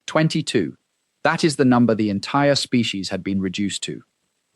22. That is the number the entire species had been reduced to.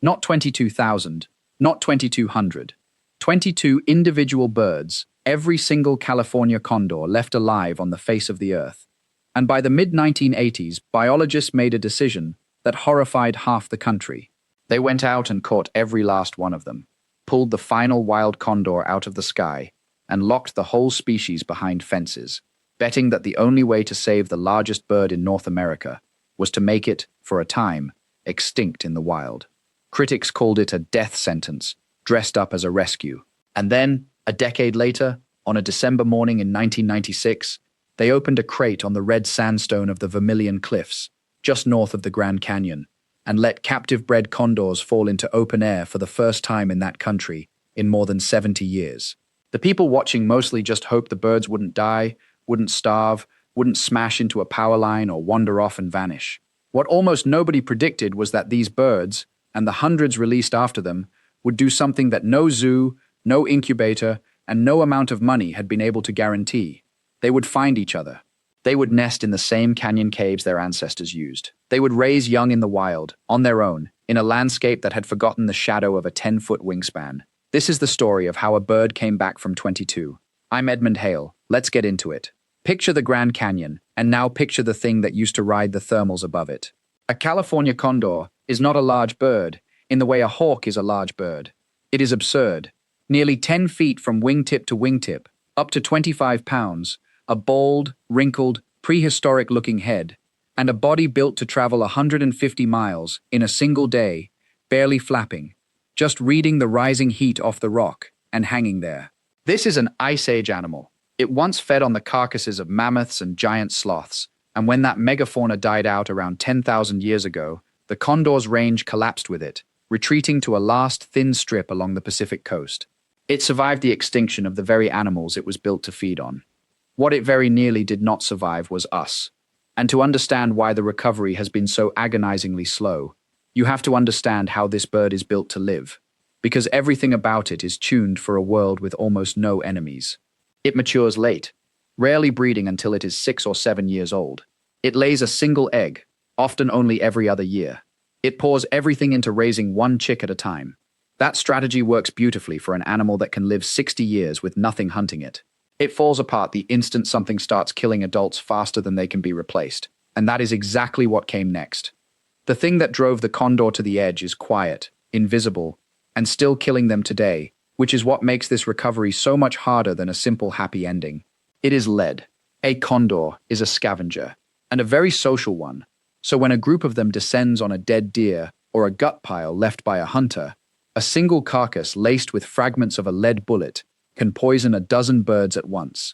Not 22,000, not 2,200. 22 individual birds, every single California condor left alive on the face of the earth. And by the mid-1980s, biologists made a decision that horrified half the country. They went out and caught every last one of them, pulled the final wild condor out of the sky, and locked the whole species behind fences, betting that the only way to save the largest bird in North America was to make it, for a time, extinct in the wild. Critics called it a death sentence, dressed up as a rescue. And then, a decade later, on a December morning in 1996, they opened a crate on the red sandstone of the Vermilion Cliffs, just north of the Grand Canyon, and let captive-bred condors fall into open air for the first time in that country in more than 70 years. The people watching mostly just hoped the birds wouldn't die, wouldn't starve, wouldn't smash into a power line or wander off and vanish. What almost nobody predicted was that these birds, and the hundreds released after them, would do something that no zoo, no incubator, and no amount of money had been able to guarantee. They would find each other. They would nest in the same canyon caves their ancestors used. They would raise young in the wild, on their own, in a landscape that had forgotten the shadow of a 10-foot wingspan. This is the story of how a bird came back from 22. I'm Edmund Hale. Let's get into it. Picture the Grand Canyon, and now picture the thing that used to ride the thermals above it. A California condor is not a large bird, in the way a hawk is a large bird. It is absurd. Nearly 10 feet from wingtip to wingtip, up to 25 pounds, a bald, wrinkled, prehistoric-looking head, and a body built to travel 150 miles in a single day, barely flapping, just reading the rising heat off the rock and hanging there. This is an Ice Age animal. It once fed on the carcasses of mammoths and giant sloths, and when that megafauna died out around 10,000 years ago, the condor's range collapsed with it, retreating to a last thin strip along the Pacific coast. It survived the extinction of the very animals it was built to feed on. What it very nearly did not survive was us. And to understand why the recovery has been so agonizingly slow, you have to understand how this bird is built to live, because everything about it is tuned for a world with almost no enemies. It matures late, rarely breeding until it is 6 or 7 years old. It lays a single egg, often only every other year. It pours everything into raising one chick at a time. That strategy works beautifully for an animal that can live 60 years with nothing hunting it. It falls apart the instant something starts killing adults faster than they can be replaced. And that is exactly what came next. The thing that drove the condor to the edge is quiet, invisible, and still killing them today, which is what makes this recovery so much harder than a simple happy ending. It is lead. A condor is a scavenger, and a very social one. So when a group of them descends on a dead deer or a gut pile left by a hunter, a single carcass laced with fragments of a lead bullet can poison a dozen birds at once.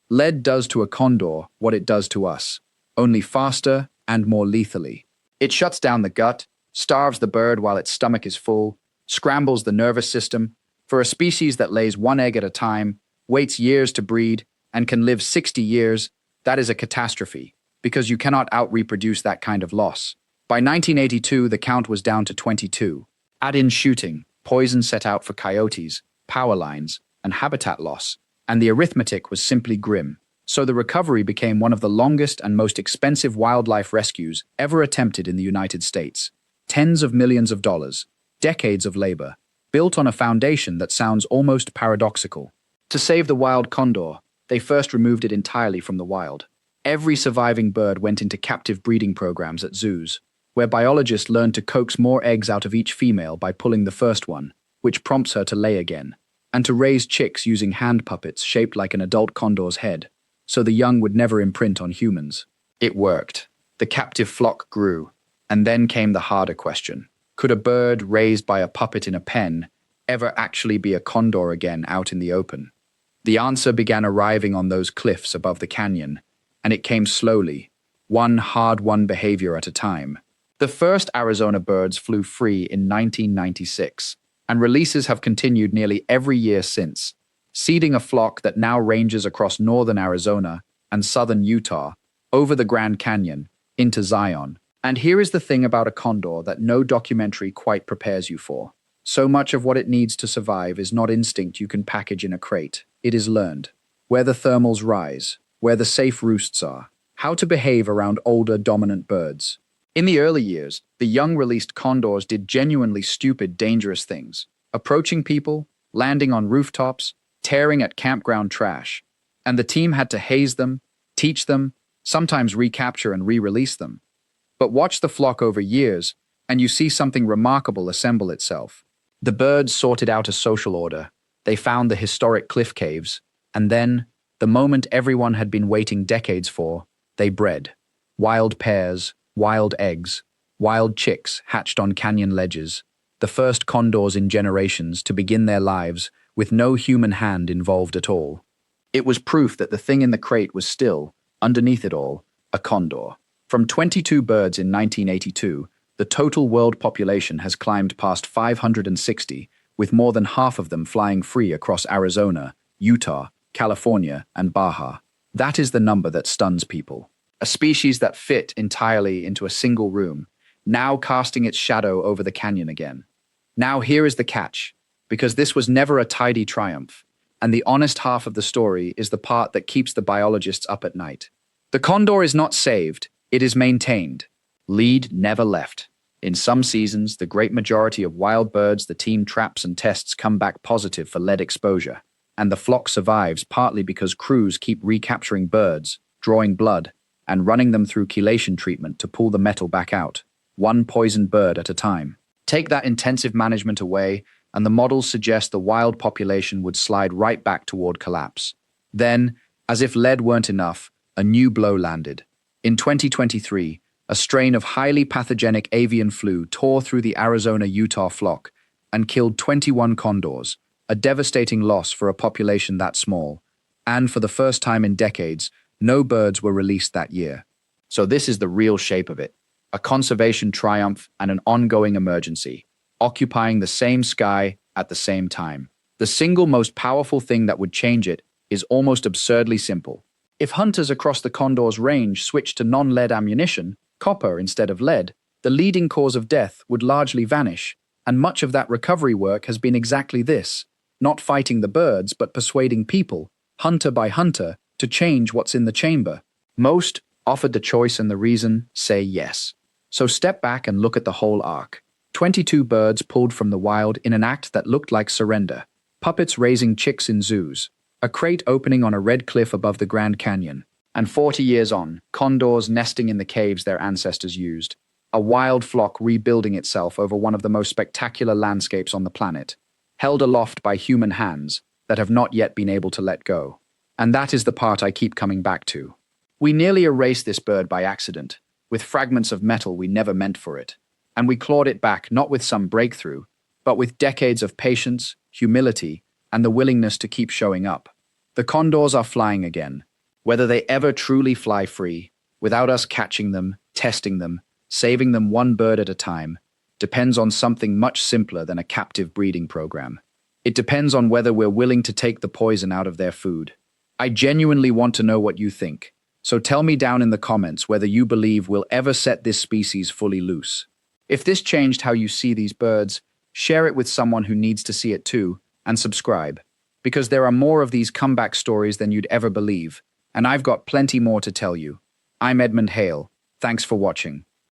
Lead does to a condor what it does to us, only faster and more lethally. It shuts down the gut, starves the bird while its stomach is full, scrambles the nervous system. For a species that lays one egg at a time, waits years to breed, and can live 60 years, that is a catastrophe, because you cannot out-reproduce that kind of loss. By 1982, the count was down to 22. Add in shooting, poison set out for coyotes, power lines, and habitat loss, and the arithmetic was simply grim. So the recovery became one of the longest and most expensive wildlife rescues ever attempted in the United States. Tens of millions of dollars, decades of labor, built on a foundation that sounds almost paradoxical. To save the wild condor, they first removed it entirely from the wild. Every surviving bird went into captive breeding programs at zoos, where biologists learned to coax more eggs out of each female by pulling the first one, which prompts her to lay again, and to raise chicks using hand puppets shaped like an adult condor's head, so the young would never imprint on humans. It worked. The captive flock grew, and then came the harder question. Could a bird raised by a puppet in a pen ever actually be a condor again out in the open? The answer began arriving on those cliffs above the canyon, and it came slowly, one hard-won behavior at a time. The first Arizona birds flew free in 1996, and releases have continued nearly every year since, seeding a flock that now ranges across northern Arizona and southern Utah, over the Grand Canyon, into Zion. And here is the thing about a condor that no documentary quite prepares you for. So much of what it needs to survive is not instinct you can package in a crate. It is learned. Where the thermals rise, where the safe roosts are, How to behave around older dominant birds. In the early years, the young released condors did genuinely stupid, dangerous things, approaching people, landing on rooftops, tearing at campground trash. And the team had to haze them, teach them, sometimes recapture and re-release them. But watch the flock over years, and you see something remarkable assemble itself. The birds sorted out a social order. They found the historic cliff caves, and then, the moment everyone had been waiting decades for, they bred. Wild pairs, wild eggs, wild chicks hatched on canyon ledges, the first condors in generations to begin their lives with no human hand involved at all. It was proof that the thing in the crate was still, underneath it all, a condor. From 22 birds in 1982, the total world population has climbed past 560, with more than half of them flying free across Arizona, Utah, California, and Baja. That is the number that stuns people. A species that fit entirely into a single room, now casting its shadow over the canyon again. Now here is the catch, because this was never a tidy triumph, and the honest half of the story is the part that keeps the biologists up at night. The condor is not saved, it is maintained. Lead never left. In some seasons, the great majority of wild birds the team traps and tests come back positive for lead exposure, and the flock survives partly because crews keep recapturing birds, drawing blood, and running them through chelation treatment to pull the metal back out, one poisoned bird at a time. Take that intensive management away, and the models suggest the wild population would slide right back toward collapse. Then, as if lead weren't enough, a new blow landed. In 2023, a strain of highly pathogenic avian flu tore through the Arizona-Utah flock and killed 21 condors, a devastating loss for a population that small. And for the first time in decades, no birds were released that year. So this is the real shape of it. A conservation triumph and an ongoing emergency, occupying the same sky at the same time. The single most powerful thing that would change it is almost absurdly simple. If hunters across the condor's range switched to non-lead ammunition, copper instead of lead, the leading cause of death would largely vanish, and much of that recovery work has been exactly this, not fighting the birds but persuading people, hunter by hunter, to change what's in the chamber. Most, offered the choice and the reason, say yes. So step back and look at the whole arc. 22 birds pulled from the wild in an act that looked like surrender. Puppets raising chicks in zoos. A crate opening on a red cliff above the Grand Canyon. And 40 years on, condors nesting in the caves their ancestors used. A wild flock rebuilding itself over one of the most spectacular landscapes on the planet. Held aloft by human hands that have not yet been able to let go. And that is the part I keep coming back to. We nearly erased this bird by accident, with fragments of metal we never meant for it. And we clawed it back not with some breakthrough, but with decades of patience, humility, and the willingness to keep showing up. The condors are flying again. Whether they ever truly fly free, without us catching them, testing them, saving them one bird at a time, depends on something much simpler than a captive breeding program. It depends on whether we're willing to take the poison out of their food. I genuinely want to know what you think, so tell me down in the comments whether you believe we'll ever set this species fully loose. If this changed how you see these birds, share it with someone who needs to see it too, and subscribe, because there are more of these comeback stories than you'd ever believe, and I've got plenty more to tell you. I'm Edmund Hale. Thanks for watching.